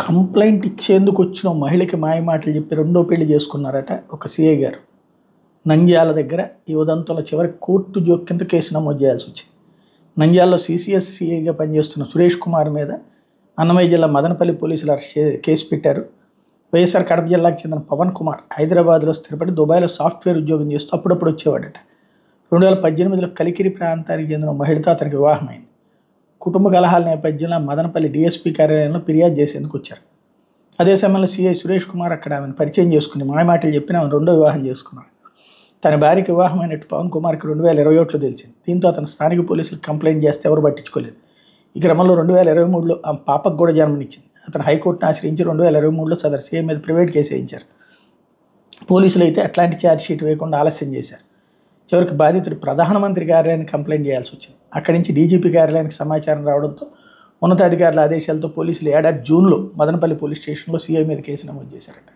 Complaint ఇచ్చేందుకు వచ్చిన మహిళకి మాయమాటలు చెప్పి రెండో పెళ్లి చేసుకున్నారట ఒక సిఐ గారు. నంద్యాల దగ్గర ఈ ఉదంతంలో చివరికి కోర్టు జోక్యంతో కేసు నమోదు చేయాల్సి వచ్చింది. నంద్యాలలో సిసిఎస్ సిఐగా పనిచేస్తున్న సురేష్ కుమార్ మీద అన్నమయ్య జిల్లా మదనపల్లి పోలీసులు కేసు పెట్టారు. వైఎస్ఆర్ కడప జిల్లాకు చెందిన పవన్ కుమార్ హైదరాబాద్లో స్థిరపడి దుబాయ్లో సాఫ్ట్వేర్ ఉద్యోగం చేస్తూ అప్పుడప్పుడు వచ్చేవాడట. 2018లో కలికిరి ప్రాంతానికి చెందిన మహిళతో అతనికి వివాహమైంది. కుటుంబ కలహాల నేపథ్యంలో మదనపల్లి డిఎస్పీ కార్యాలయంలో ఫిర్యాదు చేసేందుకు వచ్చారు. అదే సమయంలో సిఐ సురేష్ కుమార్ అక్కడ ఆమెను పరిచయం చేసుకుని మాయమాటలు చెప్పిన ఆమెను రెండో వివాహం చేసుకున్నాడు. తన భార్యకి వివాహమైనట్టు పవన్ కుమార్కి 2021లో తెలిసింది. దీంతో అతను స్థానిక పోలీసులు కంప్లైంట్ చేస్తే ఎవరు పట్టించుకోలేదు. ఈ క్రమంలో 2023లో ఆ పాపకు కూడా జన్మనిచ్చింది. అతను హైకోర్టును ఆశ్రయించి 2023లో సదరు సిఐ మీద ప్రైవేట్ కేసు వేయించారు. పోలీసులు అయితే అట్లాంటి ఛార్జ్షీట్ వేయకుండా ఆలస్యం చేశారు. చివరికి బాధితుడు ప్రధానమంత్రి కార్యాలయానికి కంప్లైంట్ చేయాల్సి వచ్చింది. అక్కడి నుంచి డీజీపీ కార్యాలయానికి సమాచారం రావడంతో ఉన్నతాధికారుల ఆదేశాలతో పోలీసులు ఏడాది జూన్లో మదనపల్లి పోలీస్ స్టేషన్లో సిఐ మీద కేసు నమోదు చేశారట.